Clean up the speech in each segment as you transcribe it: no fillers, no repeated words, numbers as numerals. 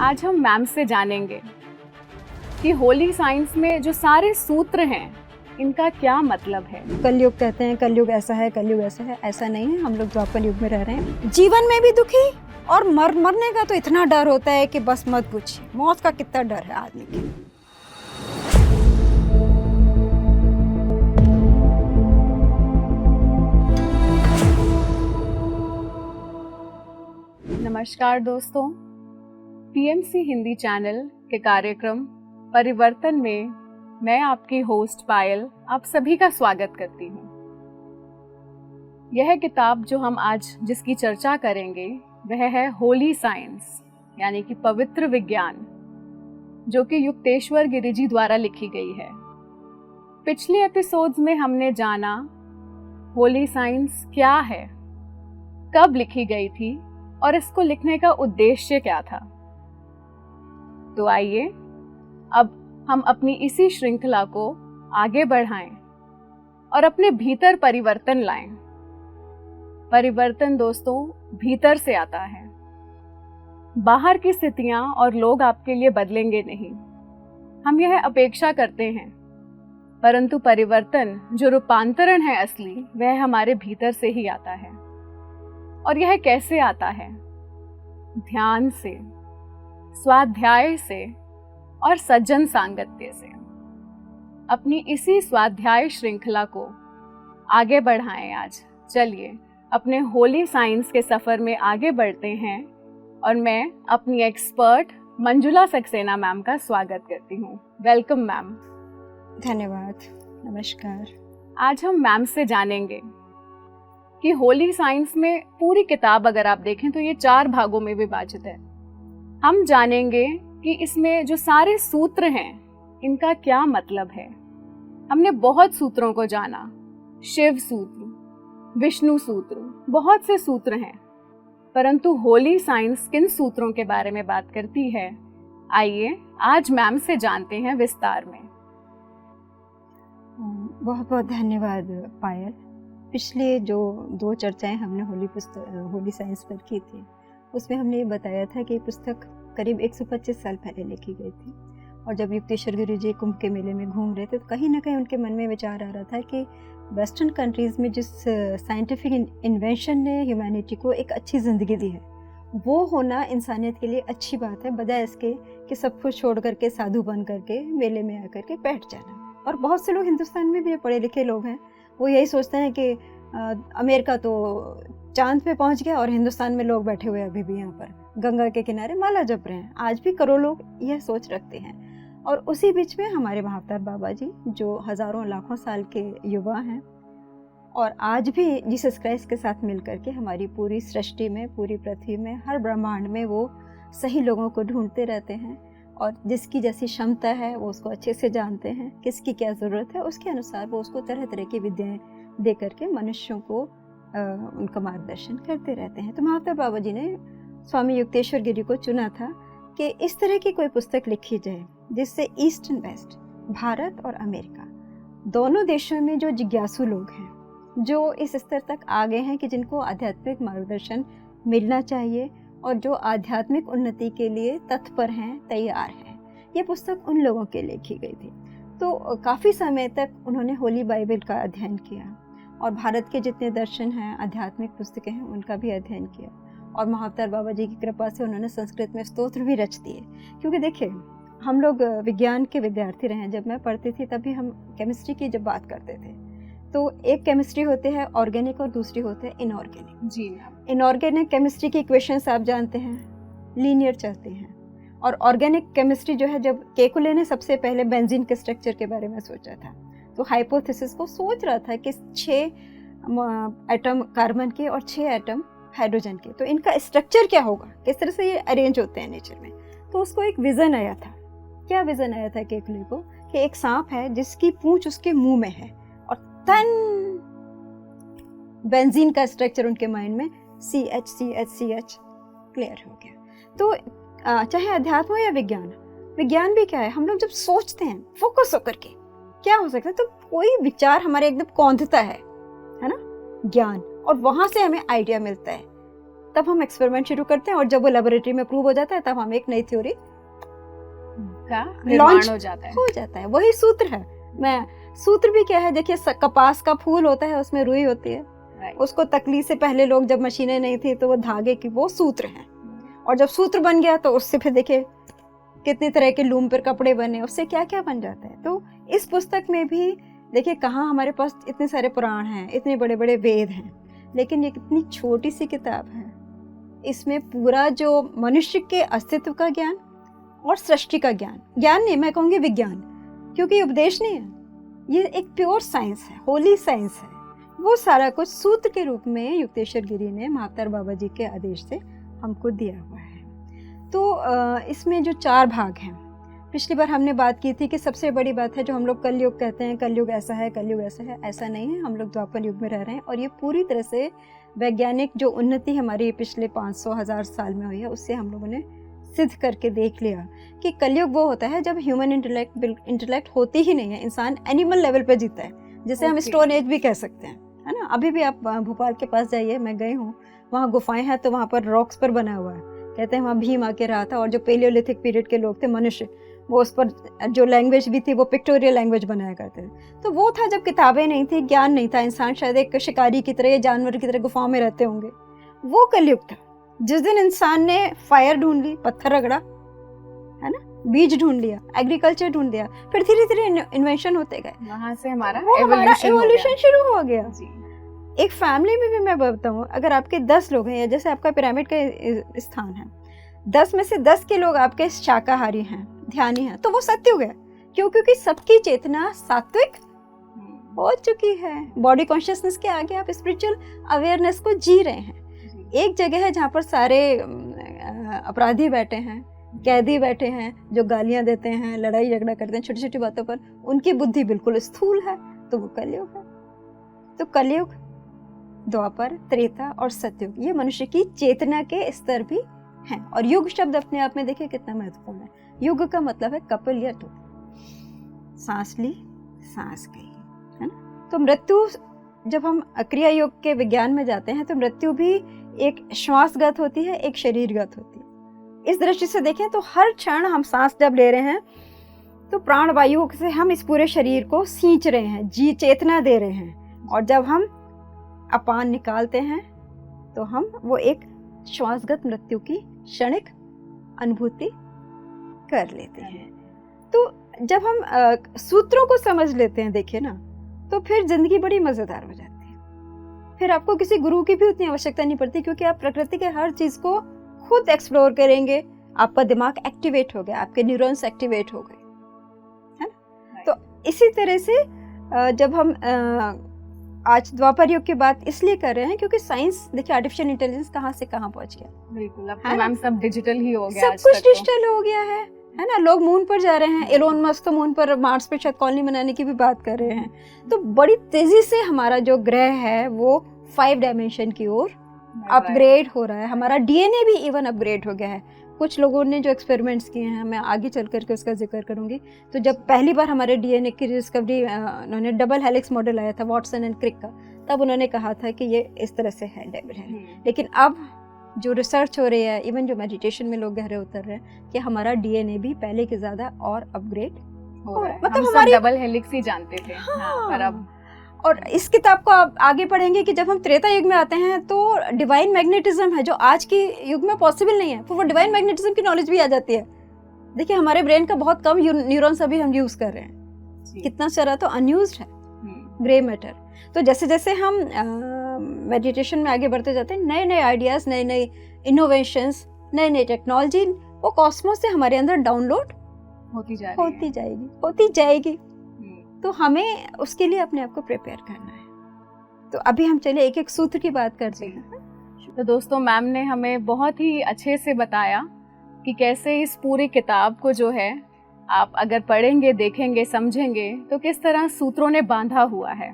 आज हम मैम से जानेंगे कि होली साइंस में जो सारे सूत्र हैं इनका क्या मतलब है। कलयुग कहते हैं, कलयुग ऐसा है, कलयुग ऐसा है। ऐसा नहीं है, हम लोग द्वापर युग में रह रहे हैं। जीवन में भी दुखी और मरने का तो इतना डर होता है कि बस मत पूछिए। मौत का कितना डर है आदमी के। नमस्कार दोस्तों, पीएमसी हिंदी चैनल के कार्यक्रम परिवर्तन में मैं आपकी होस्ट पायल आप सभी का स्वागत करती हूँ। यह किताब जो हम आज जिसकी चर्चा करेंगे वह है होली साइंस यानी कि पवित्र विज्ञान, जो कि युक्तेश्वर गिरि जी द्वारा लिखी गई है। पिछले एपिसोड्स में हमने जाना होली साइंस क्या है, कब लिखी गई थी और इसको लिखने का उद्देश्य क्या था। तो आइए अब हम अपनी इसी श्रृंखला को आगे बढ़ाएं और अपने भीतर परिवर्तन लाएं। परिवर्तन दोस्तों भीतर से आता है। बाहर की स्थितियां और लोग आपके लिए बदलेंगे नहीं, हम यह अपेक्षा करते हैं, परंतु परिवर्तन जो रूपांतरण है असली वह हमारे भीतर से ही आता है। और यह कैसे आता है? ध्यान से, स्वाध्याय से और सज्जन सांगत्य से। अपनी इसी स्वाध्याय श्रृंखला को आगे बढ़ाएं आज। चलिए अपने होली साइंस के सफर में आगे बढ़ते हैं और मैं अपनी एक्सपर्ट मंजुला सक्सेना मैम का स्वागत करती हूँ। Welcome ma'am. धन्यवाद, नमस्कार। आज हम मैम से जानेंगे कि होली साइंस में पूरी किताब अगर आप देखें तो ये 4 भागों में विभाजित है। हम जानेंगे कि इसमें जो सारे सूत्र हैं इनका क्या मतलब है। हमने बहुत सूत्रों को जाना, शिव सूत्र, विष्णु सूत्र, बहुत से सूत्र हैं, परंतु होली साइंस किन सूत्रों के बारे में बात करती है, आइए आज मैम से जानते हैं विस्तार में। बहुत बहुत धन्यवाद पायल। पिछले जो 2 चर्चाएं हमने होली साइंस पर की थी उसमें हमने ये बताया था कि पुस्तक करीब 125 साल पहले लिखी गई थी। और जब युक्तेश्वर गिरि जी कुंभ के मेले में घूम रहे थे तो कहीं ना कहीं उनके मन में विचार आ रहा था कि वेस्टर्न कंट्रीज़ में जिस साइंटिफिक इन्वेंशन ने ह्यूमैनिटी को एक अच्छी ज़िंदगी दी है वो होना इंसानियत के लिए अच्छी बात है, बजाय इसके कि सब कुछ छोड़ करके साधु बन करके मेले में आकर के बैठ जाना। और बहुत से लोग हिंदुस्तान में भी पढ़े लिखे लोग हैं, वो यही सोचते हैं कि अमेरिका तो चांद पे पहुंच गया और हिंदुस्तान में लोग बैठे हुए अभी भी यहाँ पर गंगा के किनारे माला जप रहे हैं। आज भी करोड़ों लोग यह सोच रखते हैं। और उसी बीच में हमारे महाअवतार बाबा जी जो हजारों लाखों साल के युवा हैं और आज भी जीसस क्राइस्ट के साथ मिलकर के हमारी पूरी सृष्टि में, पूरी पृथ्वी में, हर ब्रह्मांड में वो सही लोगों को ढूंढते रहते हैं और जिसकी जैसी क्षमता है वो उसको अच्छे से जानते हैं, किसकी क्या ज़रूरत है उसके अनुसार वो उसको तरह तरह की विद्याएं दे करके मनुष्यों को उनका मार्गदर्शन करते रहते हैं। तो महाअवतार बाबा जी ने स्वामी युक्तेश्वर गिरि को चुना था कि इस तरह की कोई पुस्तक लिखी जाए जिससे ईस्ट एंड वेस्ट, भारत और अमेरिका दोनों देशों में जो जिज्ञासु लोग हैं, जो इस स्तर तक आ गए हैं कि जिनको आध्यात्मिक मार्गदर्शन मिलना चाहिए और जो आध्यात्मिक उन्नति के लिए तत्पर हैं, तैयार हैं, ये पुस्तक उन लोगों के लिए लिखी गई थी। तो काफ़ी समय तक उन्होंने होली बाइबल का अध्ययन किया और भारत के जितने दर्शन हैं, आध्यात्मिक पुस्तकें हैं, उनका भी अध्ययन किया। और महाअवतार बाबा जी की कृपा से उन्होंने संस्कृत में स्तोत्र भी रच दिए। क्योंकि देखिए हम लोग विज्ञान के विद्यार्थी रहे हैं। जब मैं पढ़ती थी तभी हम केमिस्ट्री की जब बात करते थे तो एक केमिस्ट्री होते हैं ऑर्गेनिक और दूसरी होते हैं इनऑर्गेनिक। जी मैम। इनऑर्गेनिक केमिस्ट्री की इक्वेशंस आप जानते हैं, लीनियर चलती हैं। और ऑर्गेनिक केमिस्ट्री जो है, जब केकुले ने सबसे पहले बेंजीन के स्ट्रक्चर के बारे में सोचा था तो हाइपोथेसिस को सोच रहा था कि 6 एटम कार्बन के और 6 एटम हाइड्रोजन के, तो इनका स्ट्रक्चर क्या होगा, किस तरह से ये अरेंज होते हैं नेचर में। तो उसको एक विज़न आया था। क्या विज़न आया था केकुले को कि एक सांप है जिसकी पूंछ उसके मुंह में है और तन बेंजीन का स्ट्रक्चर उनके माइंड में CH क्लियर हो गया। तो चाहे अध्यात्म हो या विज्ञान भी क्या है, हम लोग जब सोचते हैं फोकस होकर के क्या हो सकता है तो कोई विचार हमारे एकदम कौंधता है ना, ज्ञान, और वहां से हमें आइडिया मिलता है तब हम एक्सपेरिमेंट शुरू करते हैं, और जब वो लेबोरेटरी में प्रूव हो जाता है तब हम एक नई थ्योरी का निर्माण हो जाता है। वही सूत्र है। मैं सूत्र भी क्या है, देखिए कपास का फूल होता है, उसमें रुई होती है, उसको तकली से पहले लोग, जब मशीनें नहीं थी तो वो धागे की, वो सूत्र है। और जब सूत्र बन गया तो उससे फिर देखिए कितनी तरह के लूम पर कपड़े बने, उससे क्या क्या बन जाता है। तो इस पुस्तक में भी देखिए कहाँ हमारे पास इतने सारे पुराण हैं, इतने बड़े बड़े वेद हैं, लेकिन ये कितनी छोटी सी किताब है, इसमें पूरा जो मनुष्य के अस्तित्व का ज्ञान और सृष्टि का ज्ञान नहीं, मैं कहूँगी विज्ञान, क्योंकि उपदेश नहीं है, ये एक प्योर साइंस है, होली साइंस है, वो सारा कुछ सूत्र के रूप में युक्तेश्वर गिरी ने महाअवतार बाबा जी के आदेश से हमको दिया हुआ है। तो इसमें जो 4 भाग हैं, पिछली बार हमने बात की थी कि सबसे बड़ी बात है जो हम लोग कलयुग कहते हैं, कलयुग ऐसा है, कलयुग ऐसा है, ऐसा नहीं है। हम लोग द्वापर युग में रह रहे हैं, और ये पूरी तरह से वैज्ञानिक जो उन्नति हमारी पिछले 500,000 साल में हुई है, उससे हम लोगों ने सिद्ध करके देख लिया कि कलयुग वो होता है जब ह्यूमन इंटेलेक्ट होती ही नहीं है, इंसान एनिमल लेवल पे जीता है, जिसे हम स्टोन एज भी कह सकते हैं, है ना। अभी भी आप भोपाल के पास जाइए, मैं गई हूँ, वहाँ गुफाएं हैं, तो वहाँ पर रॉक्स पर बना हुआ है, कहते हैं वहाँ भीम आके रहा था, और जो पेलियोलिथिक पीरियड के लोग थे, मनुष्य, वो उस पर जो लैंग्वेज भी थी वो पिक्टोरियल लैंग्वेज बनाया करते थे। तो वो था जब किताबें नहीं थी, ज्ञान नहीं था, इंसान शायद एक शिकारी की तरह या जानवर की तरह गुफाओं में रहते होंगे। वो कलयुग था जिस दिन इंसान ने फायर ढूंढ ली, पत्थर रगड़ा, है ना, बीज ढूंढ लिया, एग्रीकल्चर ढूंढ लिया, फिर धीरे धीरे इन्वेंशन होते गए, वहां से हमारा एवोल्यूशन शुरू हो गया। एक फैमिली में भी मैं बताऊं, अगर आपके 10 लोग हैं, या जैसे आपका पिरामिड का स्थान है, 10 में से 10 के लोग आपके शाकाहारी हैं, ध्यानी हैं, तो वो सत्युग है। क्यों? क्योंकि सबकी चेतना सात्विक हो चुकी है, बॉडी कॉन्शियसनेस के आगे आप स्पिरिचुअल अवेयरनेस को जी रहे हैं। एक जगह है जहाँ पर सारे अपराधी बैठे हैं, कैदी बैठे हैं, जो गालियां देते हैं, लड़ाई झगड़ा करते हैं छोटी छोटी बातों पर, उनकी बुद्धि बिल्कुल स्थूल है, तो वो कलयुग है। तो कलयुग, द्वापर, त्रेता और सतयुग, ये मनुष्य की चेतना के स्तर भी हैं। और युग शब्द अपने आप में देखिए कितना महत्वपूर्ण है। युग का मतलब है कपिल या टू, सांस ली सांस गई, है ना। तो मृत्यु, जब हम क्रिया योग के विज्ञान में जाते हैं, तो मृत्यु भी एक श्वासगत होती है, एक शरीरगत होती है। इस दृष्टि से देखें तो हर क्षण हम सांस जब ले रहे हैं तो प्राण वायु से हम इस पूरे शरीर को सींच रहे हैं, जी चेतना दे रहे हैं, और जब हम अपान निकालते हैं तो हम वो एक श्वासगत मृत्यु की क्षणिक अनुभूति कर लेते हैं। तो जब हम सूत्रों को समझ लेते हैं, देखिए ना, तो फिर जिंदगी बड़ी मजेदार हो जाती है। फिर आपको किसी गुरु की भी उतनी आवश्यकता नहीं पड़ती, क्योंकि आप प्रकृति के हर चीज को खुद एक्सप्लोर करेंगे, आपका दिमाग एक्टिवेट हो गया, आपके न्यूरॉन्स एक्टिवेट हो गए, है ना। तो इसी तरह से जब हम आज द्वापर युग की बात इसलिए कर रहे हैं क्योंकि साइंस, देखिए आर्टिफिशियल इंटेलिजेंस कहाँ से कहाँ पहुंच गया। बिल्कुल, अब तो मैम सब डिजिटल ही हो गया, सब कुछ डिजिटल हो गया है ना। लोग मून पर जा रहे हैं, एलोन मस्क तो मून पर, मार्स पे शायद कॉलोनी बनाने की भी बात कर रहे हैं। तो बड़ी तेजी से हमारा जो ग्रह है वो 5 डायमेंशन की ओर अपग्रेड हो रहा है। हमारा डीएनए भी इवन अपग्रेड हो गया है। कुछ लोगों ने जो एक्सपेरिमेंट्स किए हैं, मैं आगे चल करके उसका जिक्र करूंगी। तो जब पहली बार हमारे डीएनए की डिस्कवरी, उन्होंने डबल हेलिक्स मॉडल आया था वॉटसन एंड क्रिक का, तब उन्होंने कहा था कि ये इस तरह से है, डबल है। लेकिन अब जो रिसर्च हो रही है, इवन जो मेडिटेशन में लोग गहरे उतर रहे हैं, कि हमारा डीएनए भी पहले के ज्यादा और अपग्रेड हो रहा है। मतलब हमारी डबल हेलिक्स ही जानते थे, हाँ, पर अब। और इस किताब को आप आगे पढ़ेंगे कि जब हम त्रेता युग में आते हैं तो डिवाइन मैग्नेटिज्म है, जो आज की युग में पॉसिबल नहीं है, तो वो डिवाइन मैग्नेटिज्म की नॉलेज भी आ जाती है। देखिए हमारे ब्रेन का बहुत कम न्यूरॉन्स अभी हम यूज कर रहे हैं, कितना सारा तो अनयूज्ड है ग्रे मैटर। तो जैसे जैसे हम मेडिटेशन में आगे बढ़ते जाते हैं, नए नए आइडियाज, नए नए इनोवेशंस, नए नए टेक्नोलॉजी वो कॉस्मोस से हमारे अंदर डाउनलोड होती जाएगी। तो हमें उसके लिए अपने आप को प्रिपेयर करना है। तो अभी हम चले एक एक सूत्र की बात करते हैं। तो दोस्तों, मैम ने हमें बहुत ही अच्छे से बताया कि कैसे इस पूरी किताब को जो है आप अगर पढ़ेंगे, देखेंगे, समझेंगे तो किस तरह सूत्रों ने बांधा हुआ है।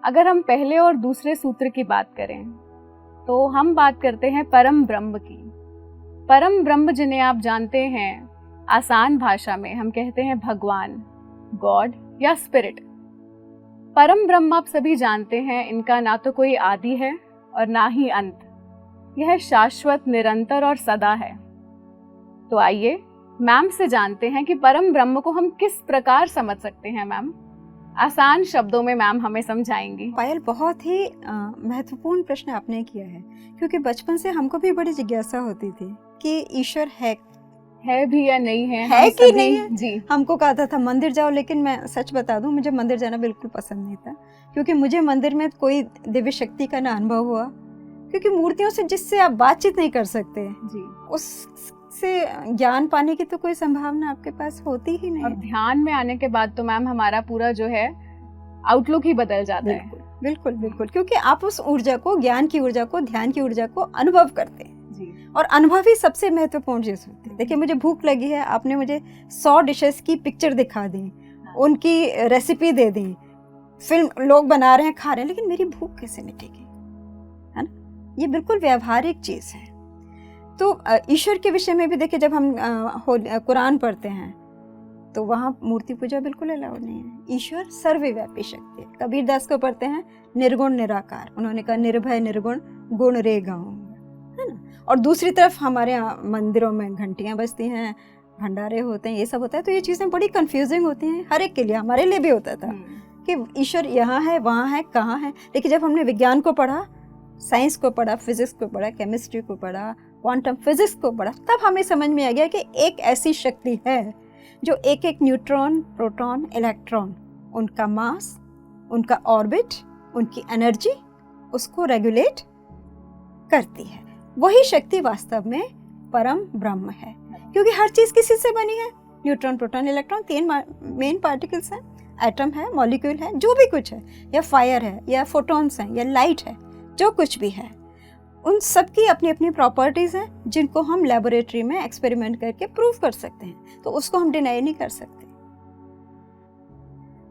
अगर हम पहले और दूसरे सूत्र की बात करें तो हम बात करते हैं परम ब्रह्म की। परम ब्रह्म जिन्हें आप जानते हैं, आसान भाषा में हम कहते हैं भगवान, गॉड या स्पिरिट। परम ब्रह्म आप सभी जानते हैं, इनका ना तो कोई आदि है और ना ही अंत। यह शाश्वत, निरंतर और सदा है। तो आइए मैम से जानते हैं कि परम ब्रह्म को हम किस प्रकार समझ सकते हैं। मैम, आसान शब्दों में मैम हमें समझाएंगी। पायल, बहुत ही महत्वपूर्ण प्रश्न आपने किया है, क्योंकि बचपन से हमको भी बड़ी जिज्ञासा होती थी कि ईश्वर है भी या नहीं है कि नहीं है। जी, हमको कहा था मंदिर जाओ, लेकिन मैं सच बता दूं, मुझे मंदिर जाना बिल्कुल पसंद नहीं था, क्योंकि मुझे मंदिर में कोई दिव्य शक्ति का ना अनुभव हुआ, क्योंकि मूर्तियों से जिससे आप बातचीत नहीं कर सकते जी, उससे ज्ञान पाने की तो कोई संभावना आपके पास होती ही नहीं। और ध्यान में आने के बाद तो मैम हमारा पूरा जो है आउटलुक ही बदल जाता है। बिल्कुल बिल्कुल, क्योंकि आप उस ऊर्जा को, ज्ञान की ऊर्जा को, ध्यान की ऊर्जा को अनुभव करते हैं जी। और अनुभव ही सबसे महत्वपूर्ण चीज होती है। देखिए, मुझे भूख लगी है, आपने मुझे 100 डिशेस की पिक्चर दिखा दी, उनकी रेसिपी दे दी, फिल्म लोग बना रहे हैं, खा रहे हैं, लेकिन मेरी भूख कैसे मिटेगी, है ना? ये बिल्कुल व्यावहारिक चीज है। तो ईश्वर के विषय में भी देखिए, जब हम कुरान पढ़ते हैं तो वहाँ मूर्ति पूजा बिल्कुल अलाउड नहीं है। ईश्वर सर्वव्यापी शक्ति है। कबीरदास को पढ़ते हैं निर्गुण निराकार, उन्होंने कहा निर्भय निर्गुण गुण रे गाऊं, है ना? और दूसरी तरफ हमारे यहाँ मंदिरों में घंटियाँ बजती हैं, भंडारे होते हैं, ये सब होता है। तो ये चीज़ें बड़ी कंफ्यूजिंग होती हैं हर एक के लिए, हमारे लिए भी होता था कि ईश्वर यहाँ है, वहाँ है, कहाँ है। लेकिन जब हमने विज्ञान को पढ़ा, साइंस को पढ़ा, फिजिक्स को पढ़ा, केमिस्ट्री को पढ़ा, क्वांटम फिजिक्स को पढ़ा, तब हमें समझ में आ गया कि एक ऐसी शक्ति है जो एक एक न्यूट्रॉन, प्रोटॉन, इलेक्ट्रॉन, उनका मास, उनका ऑर्बिट, उनकी एनर्जी, उसको रेगुलेट करती है। वही शक्ति वास्तव में परम ब्रह्म है, क्योंकि हर चीज किसी से बनी है। Neutron, proton, electron 3 main particles हैं, एटम है, मॉलिक्यूल है, जो भी कुछ है, या फायर है, या फोटॉन्स हैं, या लाइट है, जो कुछ भी है, उन सब की अपनी अपनी प्रॉपर्टीज हैं, जिनको हम लेबोरेटरी में एक्सपेरिमेंट करके प्रूव कर सकते हैं। तो उसको हम डिनाई नहीं कर सकते।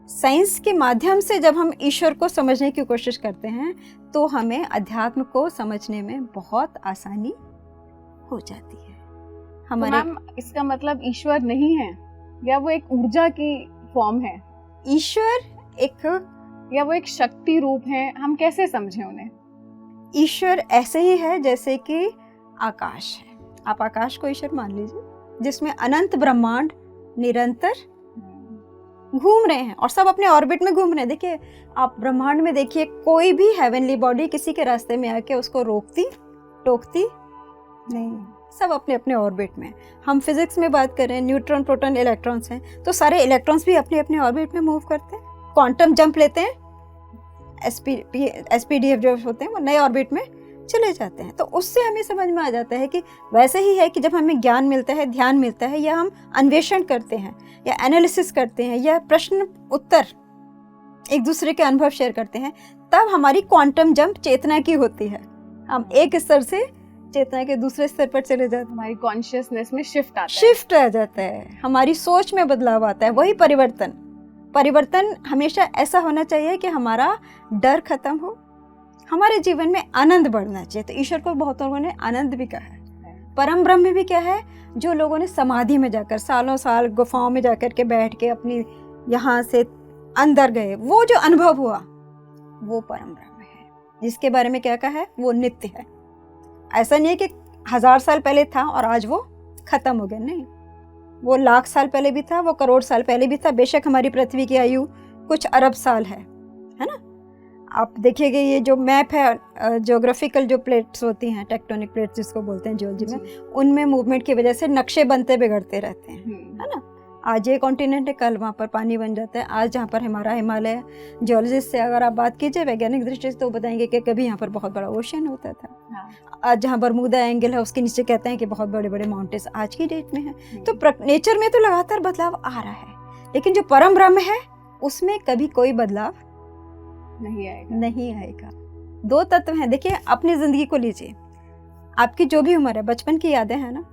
साइंस के माध्यम से जब हम ईश्वर को समझने की कोशिश करते हैं तो हमें अध्यात्म को समझने में बहुत आसानी हो जाती है। हमारे तो मैम, इसका मतलब ईश्वर नहीं है, या वो एक ऊर्जा की फॉर्म है? ईश्वर एक, या वो एक शक्ति रूप है, हम कैसे समझें उन्हें? ईश्वर ऐसे ही है जैसे कि आकाश है। आप आकाश को ईश्वर मान लीजिए, जिसमें अनंत ब्रह्मांड निरंतर घूम रहे हैं और सब अपने ऑर्बिट में घूम रहे हैं। देखिए, आप ब्रह्मांड में देखिए, कोई भी हेवनली बॉडी किसी के रास्ते में आके उसको रोकती टोकती नहीं, सब अपने अपने ऑर्बिट में। हम फिजिक्स में बात करें, न्यूट्रॉन, प्रोटॉन, इलेक्ट्रॉन्स हैं, तो सारे इलेक्ट्रॉन्स भी अपने अपने ऑर्बिट में मूव करते हैं। क्वांटम जंप लेते हैं, एसपीडीएफ जो होते हैं वो नए ऑर्बिट में चले जाते हैं। तो उससे हमें समझ में आ जाता है कि वैसे ही है कि जब हमें ज्ञान मिलता है, ध्यान मिलता है, या हम अन्वेषण करते हैं, या एनालिसिस करते हैं, या प्रश्न उत्तर एक दूसरे के अनुभव शेयर करते हैं, तब हमारी क्वांटम जंप चेतना की होती है। हम एक स्तर से चेतना के दूसरे स्तर पर चले जाते हैं, हमारी कॉन्शियसनेस में शिफ्ट आ जाता है, हमारी सोच में बदलाव आता है। वही परिवर्तन हमेशा ऐसा होना चाहिए कि हमारा डर खत्म हो, हमारे जीवन में आनंद बढ़ना चाहिए। तो ईश्वर को बहुत लोगों ने आनंद भी कहा है। परम ब्रह्म भी क्या है? जो लोगों ने समाधि में जाकर सालों साल गुफाओं में जाकर के बैठ के अपनी यहाँ से अंदर गए, वो जो अनुभव हुआ, वो परम ब्रह्म है, जिसके बारे में क्या कहा है? वो नित्य है। ऐसा नहीं है कि 1000 साल पहले था और आज वो खत्म हो गया, नहीं, वो लाख साल पहले भी था, वो करोड़ साल पहले भी था। बेशक हमारी पृथ्वी की आयु कुछ अरब साल है ना? आप देखिएगा, ये जो मैप है, ज्योग्राफिकल जो प्लेट्स होती हैं, टेक्टोनिक प्लेट्स जिसको बोलते हैं जियोलॉजी में, उनमें मूवमेंट की वजह से नक्शे बनते बिगड़ते रहते हैं, है ना? आज ये कॉन्टिनेंट है, कल वहाँ पर पानी बन जाता है। आज जहाँ पर हमारा हिमालय, जियोलॉजिस्ट से अगर आप बात कीजिए वैज्ञानिक दृष्टि से, तो बताएंगे कि कभी यहाँ पर बहुत बड़ा ओशन होता था। आज जहाँ बरमूदा एंगल है, उसके नीचे कहते हैं कि बहुत बड़े बड़े माउंटेन्स आज की डेट में है। तो नेचर में तो लगातार बदलाव आ रहा है, लेकिन जो परम ब्रह्म है उसमें कभी कोई बदलाव नहीं आएगा। 2 तत्व हैं। देखिए, अपनी जिंदगी को लीजिए, आपकी जो भी उम्र है, बचपन की यादें हैं ना,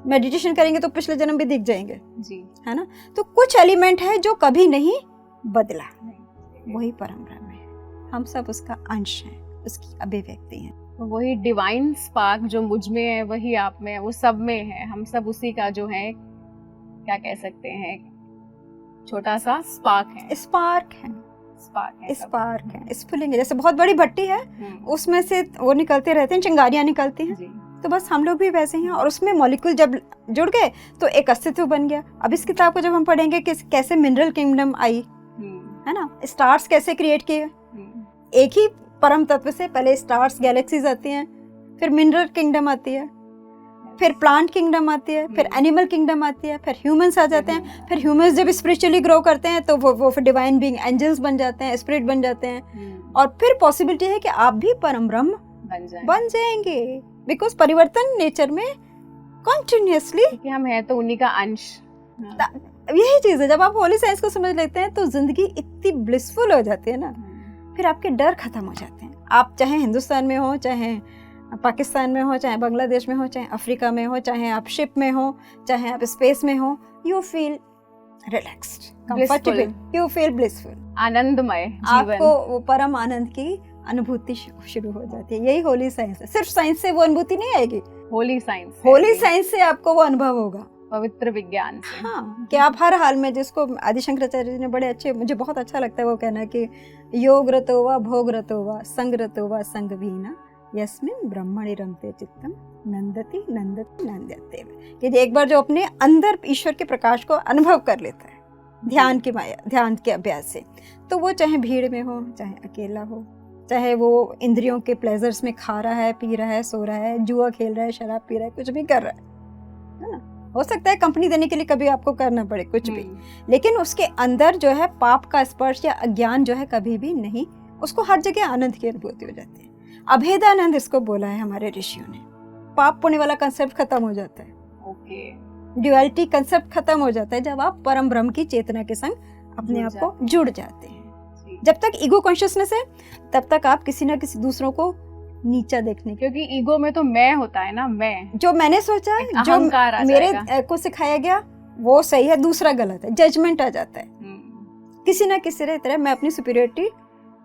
मेडिटेशन करेंगे तो पिछले जन्म भी दिख जाएंगे जी, है ना? तो कुछ एलिमेंट है जो कभी नहीं बदला, वही परम ब्रह्म है। हम सब उसका अंश हैं, उसकी अभिव्यक्ति हैं। वही डिवाइन स्पार्क जो मुझ में है, वही आप में है, वो सब में है। हम सब उसी का जो है, क्या कह सकते हैं, छोटा सा स्पार्क है। स्पार्क है, स्फुलिंग, जैसे बहुत बड़ी भट्टी है, उसमें से वो निकलते रहते हैं, चिंगारियां निकलती हैं। तो बस हम लोग भी वैसे ही हैं, और उसमें मॉलिक्यूल जब जुड़ गए तो एक अस्तित्व बन गया। अब इस किताब को जब हम पढ़ेंगे कि कैसे मिनरल किंगडम आई, है ना, स्टार्स कैसे क्रिएट किए, एक ही परम तत्व से पहले स्टार्स, गैलेक्सीज आती हैं, फिर मिनरल किंगडम आती है, फिर प्लांट किंगडम आती है, फिर एनिमल किंगडम आती है, फिर ह्यूमंस आ जाते हैं। फिर ह्यूमंस जब स्पिरिचुअली ग्रो करते हैं तो वो फिर डिवाइन बीइंग, एंजल्स बन जाते हैं, स्पिरिट बन जाते हैं। और फिर पॉसिबिलिटी है कि आप भी परम ब्रह्म बन जाएंगे, बिकॉज परिवर्तन नेचर में कॉन्टिन्यूसली, कि हम हैं तो उन्हीं का अंश। यही चीज है, जब आप होली साइंस को समझ लेते हैं तो जिंदगी इतनी ब्लिसफुल हो जाती है ना, फिर आपके डर खत्म हो जाते हैं। आप चाहे हिंदुस्तान में हो, चाहे पाकिस्तान में हो, चाहे बांग्लादेश में हो, चाहे अफ्रीका में हो, चाहे आप शिप में हो, चाहे आप स्पेस में हो, you feel relaxed, comfortable, you feel blissful, आनंदमय जीवन। आपको वो परम आनंद की अनुभूति शुरू हो जाती है। यही होली साइंस है। सिर्फ साइंस से वो अनुभूति नहीं आएगी, होली साइंस से आपको वो अनुभव होगा, पवित्र विज्ञान से। हाँ, कि आप हर हाल में, जिसको आदि शंकराचार्य जी ने बड़े अच्छे, मुझे बहुत अच्छा लगता है वो कहना कि योग रतो वा भोग रतो वा संग रतो वा संग वीना यस्मिन ब्रह्मणि रमते चित्तम नंदति नंदति नंदते। कि एक बार जो अपने अंदर ईश्वर के प्रकाश को अनुभव कर लेता है ध्यान की माया, ध्यान के अभ्यास से, तो वो चाहे भीड़ में हो, चाहे अकेला हो, चाहे वो इंद्रियों के प्लेजर्स में खा रहा है, पी रहा है, सो रहा है, जुआ खेल रहा है, शराब पी रहा है, कुछ भी कर रहा है ना। हो सकता है कंपनी देने के लिए कभी आपको करना पड़े कुछ भी, लेकिन उसके अंदर जो है पाप का स्पर्श या अज्ञान जो है कभी भी नहीं, उसको हर जगह आनंद की अनुभूति हो जाती है। अभेदानंद इसको बोला है हमारे ऋषियों ने। पाप पुण्य वाला कंसेप्ट खत्म हो जाता है, ड्युअलिटी कंसेप्ट खत्म हो जाता है जब आप परम ब्रह्म की चेतना के संग अपने आप को जुड़ जाते हैं। जब तक ईगो कॉन्शियसनेस है तब तक आप किसी ना किसी दूसरों को नीचा देखने, क्योंकि ईगो में तो मैं होता है ना, मैं जो मैंने सोचा, जो मेरे को सिखाया गया वो सही है, दूसरा गलत है, जजमेंट आ जाता है। किसी ना किसी तरह मैं अपनी सुपीरियरिटी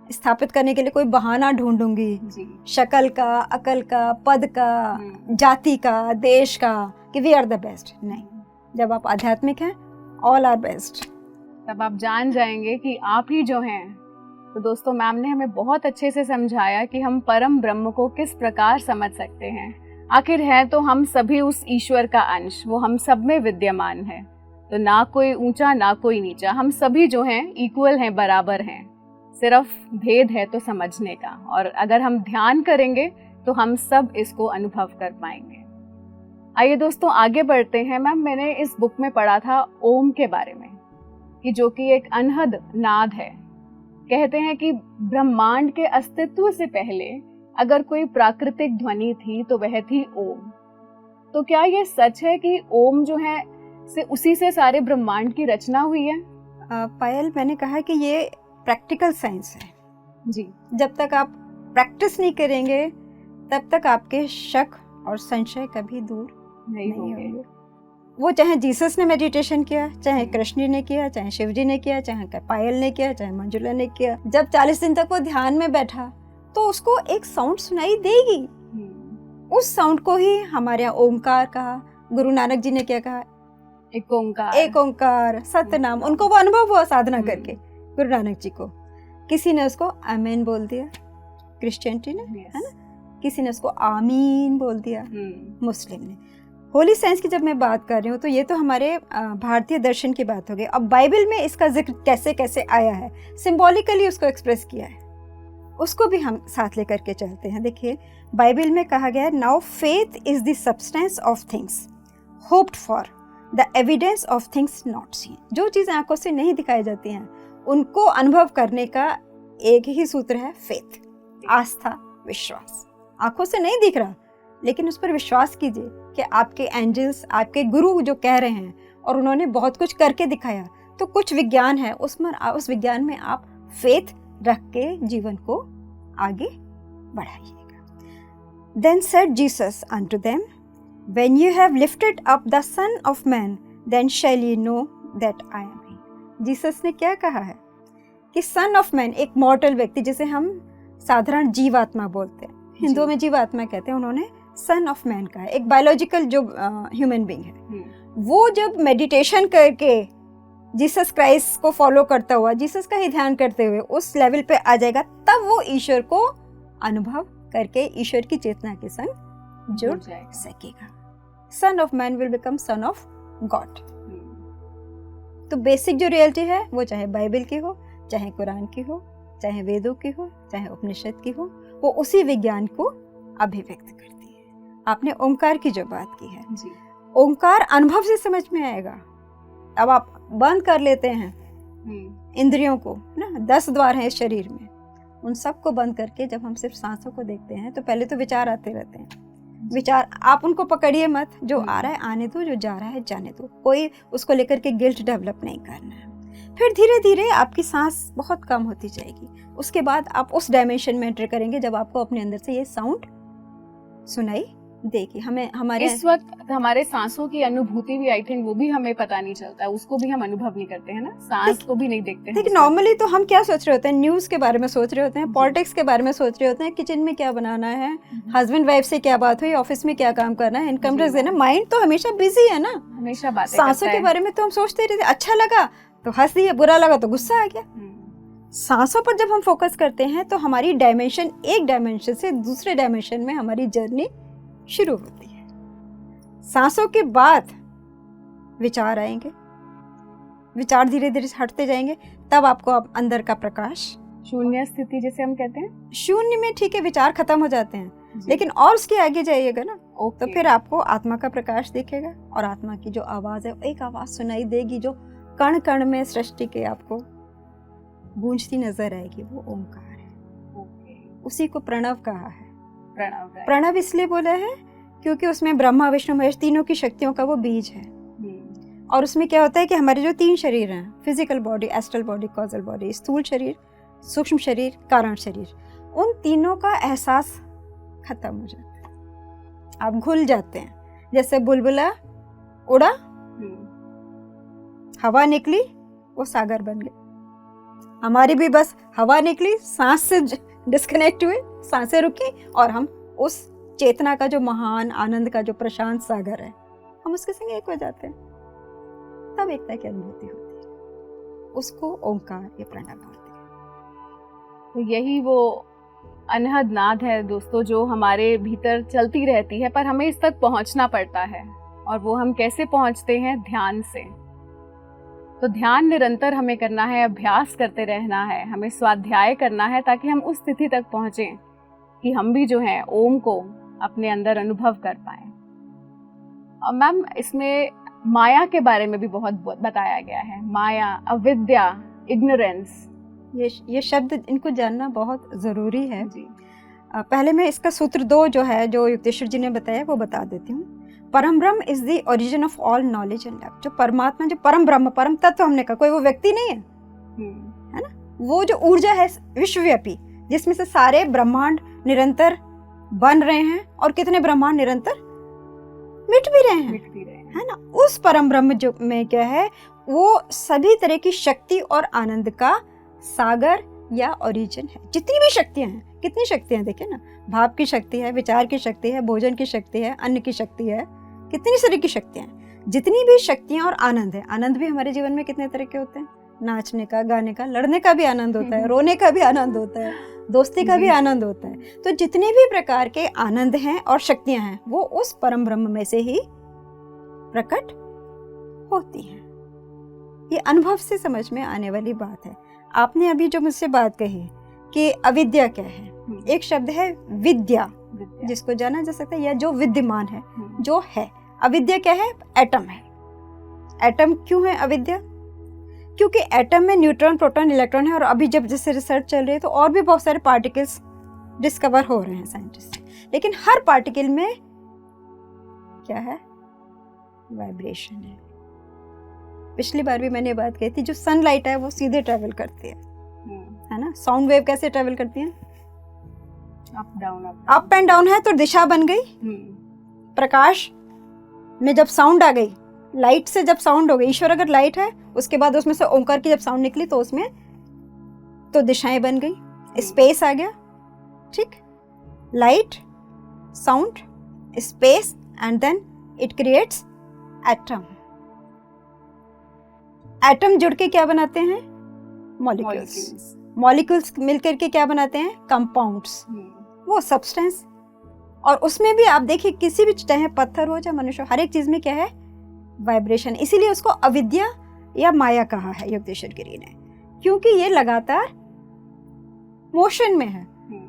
स्थापित करने के लिए कोई बहाना ढूंढूंगी, शक्ल का, अकल का, पद का, जाति का, देश का, कि वी आर द बेस्ट। नहीं, जब आप आध्यात्मिक हैं, ऑल आर बेस्ट, तब आप जान जाएंगे कि आप ही जो हैं। तो दोस्तों, मैम ने हमें बहुत अच्छे से समझाया कि हम परम ब्रह्म को किस प्रकार समझ सकते हैं। आखिर है तो हम सभी उस ईश्वर का अंश, वो हम सब में विद्यमान है। तो ना कोई ऊंचा ना कोई नीचा, हम सभी जो हैं इक्वल हैं, बराबर हैं। सिर्फ भेद है तो समझने का, और अगर हम ध्यान करेंगे तो हम सब इसको अनुभव कर पाएंगे। आइए दोस्तों आगे बढ़ते हैं। मैम, मैंने इस बुक में पढ़ा था ओम के बारे में, कि जो कि एक अनहद नाद है। कहते हैं कि ब्रह्मांड के अस्तित्व से पहले अगर कोई प्राकृतिक ध्वनि थी तो वह थी ओम। तो क्या ये सच है कि ओम जो है उसी से सारे ब्रह्मांड की रचना हुई है? पायल, मैंने कहा कि ये प्रैक्टिकल साइंस है जी। जब तक आप प्रैक्टिस नहीं करेंगे तब तक आपके शक और संशय कभी दूर नहीं होंगे। वो चाहे जीसस ने मेडिटेशन किया, चाहे कृष्ण ने किया, चाहे शिव जी ने किया, चाहे पायल ने किया, चाहे मंजुला ने किया, जब 40 दिन तक वो ध्यान में बैठा तो उसको एक साउंड सुनाई देगी। उस साउंड को ही हमारे यहाँ ओमकार कहा। गुरु नानक जी ने क्या कहा? एक ओंकार सतनाम। उनको वो अनुभव हुआ साधना करके, गुरु नानक जी को। किसी ने उसको आमीन बोल दिया, क्रिश्चियनिटी ने, है ना, किसी ने उसको आमीन बोल दिया, मुस्लिम ने। होली साइंस की जब मैं बात कर रही हूँ तो ये तो हमारे भारतीय दर्शन की बात हो गई। अब बाइबल में इसका जिक्र कैसे कैसे आया है, सिंबॉलिकली उसको एक्सप्रेस किया है, उसको भी हम साथ लेकर के चलते हैं। देखिए, बाइबल में कहा गया है, now faith is the substance of things hoped for, the evidence of things not seen. जो चीज़ें आंखों से नहीं दिखाई जाती हैं उनको अनुभव करने का एक ही सूत्र है, फेथ, आस्था, विश्वास। आंखों से नहीं दिख रहा लेकिन उस पर विश्वास कीजिए कि आपके एंजल्स, आपके गुरु जो कह रहे हैं और उन्होंने बहुत कुछ करके दिखाया, तो कुछ विज्ञान है उसमें, उस विज्ञान में आप फेथ रख के जीवन को आगे बढ़ाइएगा। Then said Jesus unto them, when you have lifted up the Son of Man, then shall ye know that I am He. Jesus ने क्या कहा है कि सन ऑफ मैन, एक मॉर्टल व्यक्ति जिसे हम साधारण जीवात्मा बोलते हैं, हिंदुओं में जीवात्मा कहते हैं, उन्होंने सन ऑफ मैन कहा है। एक बायोलॉजिकल जो ह्यूमन बीइंग है, वो जब मेडिटेशन करके जीसस क्राइस्ट को फॉलो करता हुआ, जीसस का ही ध्यान करते हुए उस लेवल पे आ जाएगा, तब वो ईश्वर को अनुभव करके ईश्वर की चेतना के संग जुड़ सकेगा। Son of man will become son of God. तो बेसिक जो रियलिटी है वो चाहे बाइबल की हो, चाहे कुरान की हो, चाहे वेदों की हो, चाहे उपनिषद की हो, वो उसी विज्ञान को अभिव्यक्त करती है। आपने ओंकार की जो बात की है जी, ओंकार अनुभव से समझ में आएगा। अब आप बंद कर लेते हैं इंद्रियों को ना, 10 द्वार हैं इस शरीर में, उन सब को बंद करके जब हम सिर्फ सांसों को देखते हैं तो पहले तो विचार आते रहते हैं। विचार आप उनको पकड़िए मत, जो आ रहा है आने दो, जो जा रहा है जाने दो, कोई उसको लेकर के गिल्ट डेवलप नहीं करना है। फिर धीरे धीरे आपकी सांस बहुत कम होती जाएगी। उसके बाद आप उस डायमेंशन में एंटर करेंगे जब आपको अपने अंदर से ये साउंड सुनाई देगी। हमें हमारे इस वक्त हमारे सांसों की अनुभूति भी, आई थिंक वो भी हमें पता नहीं चलता है, उसको भी हम अनुभव नहीं करते हैं ना, सांस को भी नहीं देखते हैं। देखिए नॉर्मली तो हम क्या सोच रहे होते हैं, न्यूज़ के बारे में सोच रहे होते हैं, पॉलिटिक्स के बारे में सोच रहे होते हैं, किचन में क्या बनाना है, हस्बैंड वाइफ से क्या बात हुई, ऑफिस में क्या काम करना है, इनकम टैक्स देना। माइंड तो हमेशा बिजी है ना, हमेशा बातें सांसों के बारे में तो हम सोचते रहते, अच्छा लगा तो हंस दिया, बुरा लगा तो गुस्सा आ गया। सांसों पर जब हम फोकस करते हैं तो हमारी डायमेंशन, एक डायमेंशन से दूसरे डायमेंशन में हमारी जर्नी शुरू होती है। सांसों के बाद विचार आएंगे, विचार धीरे धीरे हटते जाएंगे, तब आपको अंदर का प्रकाश, शून्य स्थिति जिसे हम कहते हैं, शून्य में ठीक है विचार खत्म हो जाते हैं, लेकिन और उसके आगे जाइएगा ना तो फिर आपको आत्मा का प्रकाश दिखेगा, और आत्मा की जो आवाज है, एक आवाज सुनाई देगी जो कण कण में सृष्टि के आपको गूंजती नजर आएगी, वो ओंकार है। उसी को प्रणव कहा है। प्रणव इसलिए बोला है क्योंकि उसमें ब्रह्मा विष्णु महेश तीनों की शक्तियों का वो बीज है। और उसमें क्या होता है कि हमारे जो 3 शरीर हैं, physical body, astral body, causal body, स्थूल शरीर, सूक्ष्म शरीर, कारण शरीर, उन तीनों का एहसास खत्म हो जाता है। आप घुल जाते हैं। जैसे बुलबुला उड़ा, हवा निकली, वो सागर बन गया। हमारी भी बस हवा निकली, सांस से डिस्कनेक्ट हुए, सांसें रुकी, और हम उस चेतना का जो महान आनंद का जो प्रशांत सागर है, हम उसके संग एक हो जाते हैं। तब एकता की अनुभूति होती है, उसको ओंकार या प्रणव बोलते हैं। तो यही वो अनहद नाद है दोस्तों, जो हमारे भीतर चलती रहती है, पर हमें इस तक पहुंचना पड़ता है। और वो हम कैसे पहुंचते हैं? ध्यान से। तो ध्यान निरंतर हमें करना है, अभ्यास करते रहना है, हमें स्वाध्याय करना है, ताकि हम उस स्थिति तक पहुंचें कि हम भी जो है ओम को अपने अंदर अनुभव कर पाए। और मैम इसमें माया के बारे में भी बहुत बताया गया है। माया, अविद्या, इग्नोरेंस, ये शब्द इनको जानना बहुत ज़रूरी है जी। पहले मैं इसका सूत्र 2 जो है, जो युक्तेश्वर जी ने बताया, वो बता देती हूँ। परम ब्रह्म is the origin of all knowledge and love. जो परमात्मा, जो परम ब्रह्म, परम तत्व हमने कहा, कोई वो व्यक्ति नहीं है, है ना। वो जो ऊर्जा है विश्वव्यापी, जिसमें से सारे ब्रह्मांड निरंतर बन रहे हैं, और कितने ब्रह्मांड निरंतर मिट भी रहे हैं, है ना। उस परम ब्रह्म जो में क्या है, वो सभी तरह की शक्ति और आनंद का सागर या ओरिजिन है। जितनी भी शक्तियां हैं, कितनी शक्तियां देखिए ना, भाव की शक्ति है, विचार की शक्ति है, भोजन की शक्ति है, अन्न की शक्ति है, कितनी सारी की शक्तियां हैं। जितनी भी शक्तियां और आनंद है, आनंद भी हमारे जीवन में कितने तरह के होते हैं, नाचने का, गाने का, लड़ने का भी आनंद होता है, रोने का भी आनंद होता है, दोस्ती का भी आनंद होता है। तो जितने भी प्रकार के आनंद हैं और शक्तियां हैं, वो उस परम ब्रह्म में से ही प्रकट होती हैं। ये अनुभव से समझ में आने वाली बात है। आपने अभी जो मुझसे बात कही कि अविद्या क्या है, एक शब्द है विद्या, जिसको जाना जा सकता है, या जो विद्यमान है, जो है। अविद्या क्या है? एटम है। एटम क्यों है अविद्या? क्योंकि एटम में न्यूट्रॉन, प्रोटॉन, इलेक्ट्रॉन है, और अभी जब जैसे रिसर्च चल रही है तो और भी बहुत सारे पार्टिकल्स डिस्कवर हो रहे हैं साइंटिस्ट। लेकिन हर पार्टिकल में क्या है? वाइब्रेशन है। पिछली बार भी मैंने बात कही थी, जो सनलाइट है वो सीधे ट्रेवल करती है ना। साउंड वेव कैसे ट्रेवल करती है? Up down, up and down है, तो दिशा बन गई। प्रकाश में जब साउंड आ गई, लाइट से जब साउंड हो गई, ईश्वर अगर लाइट है, उसके बाद उसमें से ओंकार की जब साउंड निकली, तो उसमें तो दिशाएं बन गई, स्पेस आ गया। ठीक, light, sound, space, and then it creates atom. Atom जुड़ के क्या बनाते हैं? मॉलिक्यूल्स। मॉलिक्यूल्स मिलकर के क्या बनाते हैं? कंपाउंड्स। वो सब्सटेंस। और उसमें भी आप देखिए किसी भी चाहे पत्थर हो चाहे मनुष्य, हर एक चीज में क्या है? वाइब्रेशन। इसीलिए उसको अविद्या या माया कहा है योगेश्वर गिरी ने, क्योंकि ये लगातार मोशन में है,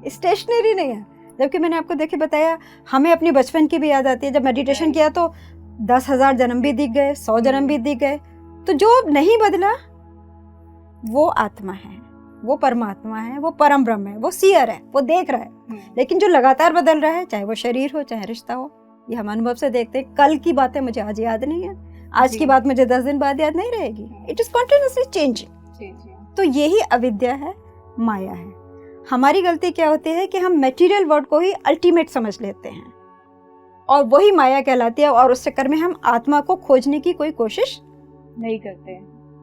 स्टेशनरी नहीं है। जबकि मैंने आपको देखिए बताया, हमें अपनी बचपन की भी याद आती है। जब मेडिटेशन किया तो 10,000 जन्म भी दिख गए, 100 जन्म भी दिख गए। तो जो नहीं बदला वो आत्मा है, वो परमात्मा है, वो परम ब्रह्म है, वो सीयर है, वो देख रहा है। लेकिन जो लगातार बदल रहा है, चाहे वो शरीर हो चाहे रिश्ता हो, ये हम अनुभव से देखते हैं। कल की बातें मुझे आज याद नहीं है, आज की बात मुझे 10 दिन बाद याद नहीं रहेगी। It is continuously changing. तो यही अविद्या है, माया है। हमारी गलती क्या होती है कि हम मटेरियल वर्ल्ड को ही अल्टीमेट समझ लेते हैं और वही माया कहलाती है, और उस चक्कर में हम आत्मा को खोजने की कोई कोशिश नहीं करते हैं,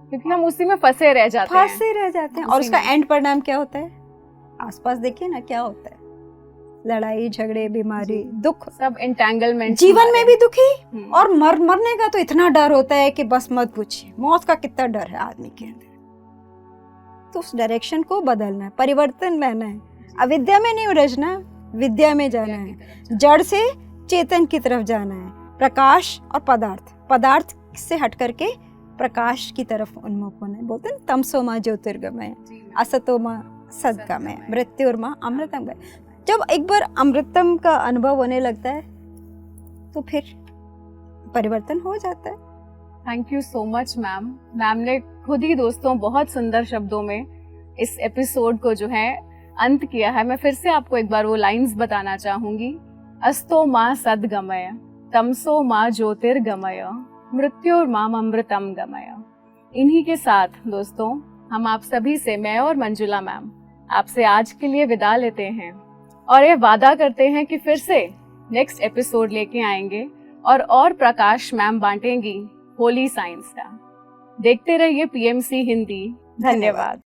क्योंकि हम उसी में फंसे रह जाते हैं। और उसका एंड परिणाम क्या होता है? आसपास देखिए ना क्या होता है, लड़ाई झगड़े, बीमारी, दुख, सब एंटेंगलमेंट। जीवन में भी दुखी, और मरने का तो इतना डर होता है कि बस मत पूछिए। मौत का कितना डर है आदमी के अंदर। तो उस डायरेक्शन को बदलना है, परिवर्तन लाना है। अविद्या में नहीं उलझना, विद्या में जाना है। जड़ से चेतन की तरफ जाना है। प्रकाश और पदार्थ से हट करके प्रकाश की तरफ उन्मुख होना है। बोलते हैं तमसो मां ज्योतिर्गमय, असतो मां सद्गमय, मृत्युर्मां अमृतंगमय। जब एक बार अमृतम का अनुभव होने लगता है तो फिर परिवर्तन हो जाता है। Thank you so much ma'am. Ma'am ने खुद ही दोस्तों बहुत सुंदर शब्दों में इस एपिसोड को जो है अंत किया है। मैं फिर से आपको एक बार वो लाइंस बताना चाहूंगी। अस्तो मां सद्गमय, तमसो मां ज्योतिर्गमय, मृत्युर्मां अमृतम गमय। इन्हीं के साथ दोस्तों हम आप सभी से, मैं और मंजुला मैम, आपसे आज के लिए विदा लेते हैं और ये वादा करते हैं कि फिर से नेक्स्ट एपिसोड लेके आएंगे और प्रकाश मैम बांटेंगी होली साइंस का। देखते रहिए पीएमसी हिंदी। धन्यवाद।